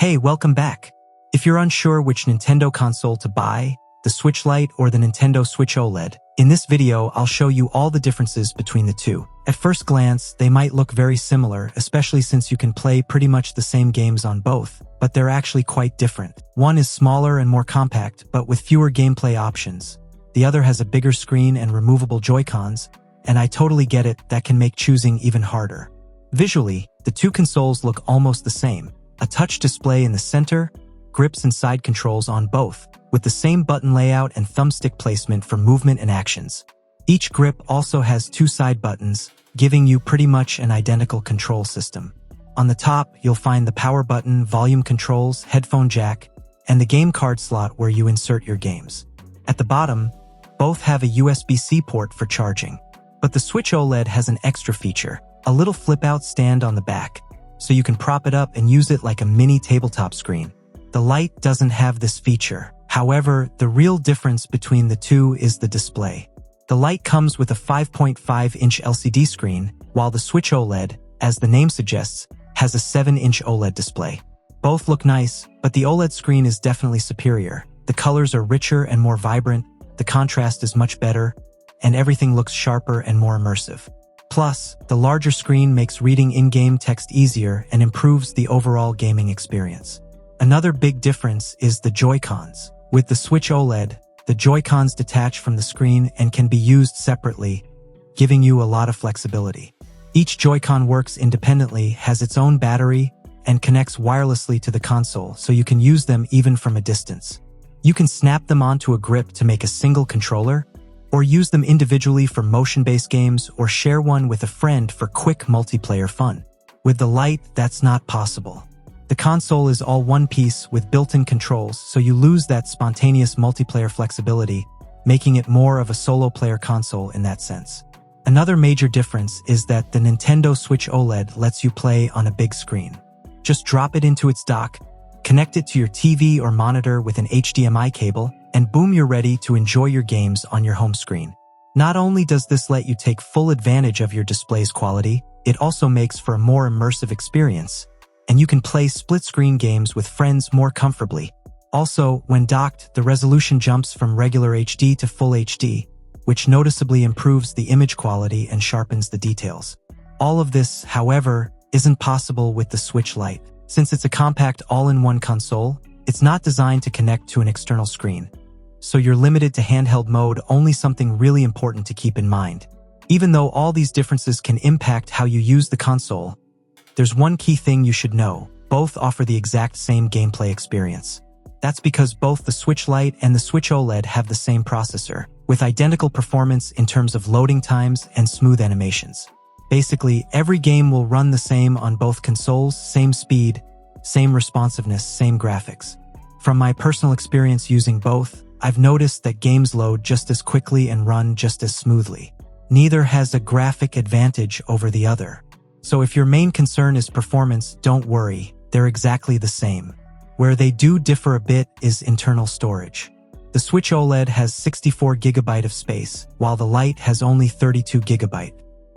Hey, welcome back. If you're unsure which Nintendo console to buy, the Switch Lite or the Nintendo Switch OLED, in this video I'll show you all the differences between the two. At first glance, they might look very similar, especially since you can play pretty much the same games on both, but they're actually quite different. One is smaller and more compact, but with fewer gameplay options. The other has a bigger screen and removable Joy-Cons, and I totally get it, that can make choosing even harder. Visually, the two consoles look almost the same. A touch display in the center, grips and side controls on both, with the same button layout and thumbstick placement for movement and actions. Each grip also has two side buttons, giving you pretty much an identical control system. On the top, you'll find the power button, volume controls, headphone jack, and the game card slot where you insert your games. At the bottom, both have a USB-C port for charging. But the Switch OLED has an extra feature, a little flip-out stand on the back, so you can prop it up and use it like a mini tabletop screen. The Lite doesn't have this feature. However, the real difference between the two is the display. The Lite comes with a 5.5-inch LCD screen, while the Switch OLED, as the name suggests, has a 7-inch OLED display. Both look nice, but the OLED screen is definitely superior. The colors are richer and more vibrant, the contrast is much better, and everything looks sharper and more immersive. Plus, the larger screen makes reading in-game text easier and improves the overall gaming experience. Another big difference is the Joy-Cons. With the Switch OLED, the Joy-Cons detach from the screen and can be used separately, giving you a lot of flexibility. Each Joy-Con works independently, has its own battery, and connects wirelessly to the console, so you can use them even from a distance. You can snap them onto a grip to make a single controller, or use them individually for motion-based games, or share one with a friend for quick multiplayer fun. With the Lite, that's not possible. The console is all one piece with built-in controls, so you lose that spontaneous multiplayer flexibility, making it more of a solo-player console in that sense. Another major difference is that the Nintendo Switch OLED lets you play on a big screen. Just drop it into its dock, connect it to your TV or monitor with an HDMI cable, and boom, you're ready to enjoy your games on your home screen. Not only does this let you take full advantage of your display's quality, it also makes for a more immersive experience, and you can play split-screen games with friends more comfortably. Also, when docked, the resolution jumps from regular HD to full HD, which noticeably improves the image quality and sharpens the details. All of this, however, isn't possible with the Switch Lite. Since it's a compact all-in-one console, it's not designed to connect to an external screen. So you're limited to handheld mode, only something really important to keep in mind. Even though all these differences can impact how you use the console, there's one key thing you should know: both offer the exact same gameplay experience. That's because both the Switch Lite and the Switch OLED have the same processor, with identical performance in terms of loading times and smooth animations. Basically, every game will run the same on both consoles, same speed, same responsiveness, same graphics. From my personal experience using both, I've noticed that games load just as quickly and run just as smoothly. Neither has a graphic advantage over the other. So if your main concern is performance, don't worry, they're exactly the same. Where they do differ a bit is internal storage. The Switch OLED has 64 GB of space, while the Lite has only 32 GB.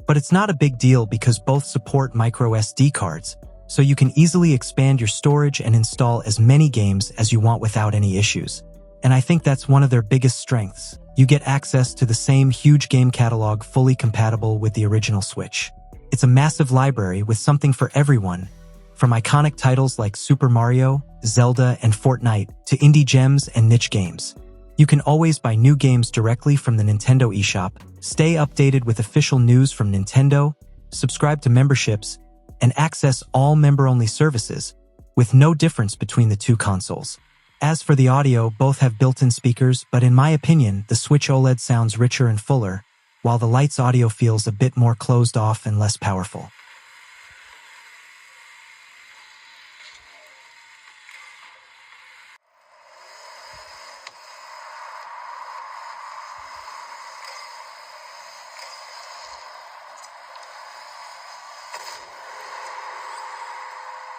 But it's not a big deal because both support micro SD cards, so you can easily expand your storage and install as many games as you want without any issues. And I think that's one of their biggest strengths. You get access to the same huge game catalog fully compatible with the original Switch. It's a massive library with something for everyone, from iconic titles like Super Mario, Zelda, and Fortnite to indie gems and niche games. You can always buy new games directly from the Nintendo eShop, stay updated with official news from Nintendo, subscribe to memberships, and access all member-only services, with no difference between the two consoles. As for the audio, both have built-in speakers, but in my opinion, the Switch OLED sounds richer and fuller, while the Lite's audio feels a bit more closed off and less powerful.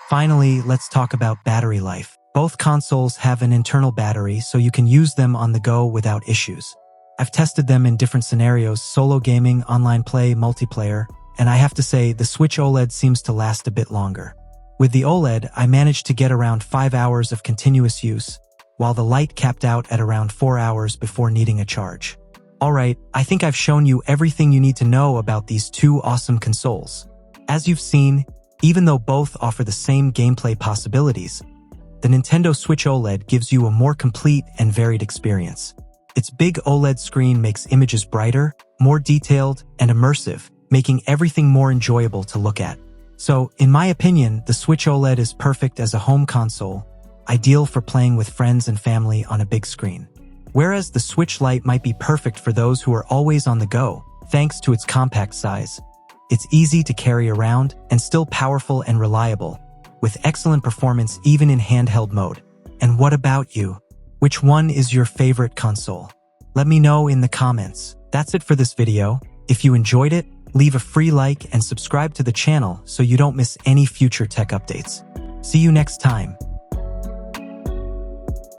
Finally, let's talk about battery life. Both consoles have an internal battery, so you can use them on the go without issues. I've tested them in different scenarios: solo gaming, online play, multiplayer, and I have to say the Switch OLED seems to last a bit longer. With the OLED, I managed to get around 5 hours of continuous use, while the Lite capped out at around 4 hours before needing a charge. Alright, I think I've shown you everything you need to know about these two awesome consoles. As you've seen, even though both offer the same gameplay possibilities, the Nintendo Switch OLED gives you a more complete and varied experience. Its big OLED screen makes images brighter, more detailed, and immersive, making everything more enjoyable to look at. So, in my opinion, the Switch OLED is perfect as a home console, ideal for playing with friends and family on a big screen. Whereas the Switch Lite might be perfect for those who are always on the go, thanks to its compact size. It's easy to carry around and still powerful and reliable, with excellent performance even in handheld mode. And what about you? Which one is your favorite console? Let me know in the comments. That's it for this video. If you enjoyed it, leave a free like and subscribe to the channel so you don't miss any future tech updates. See you next time.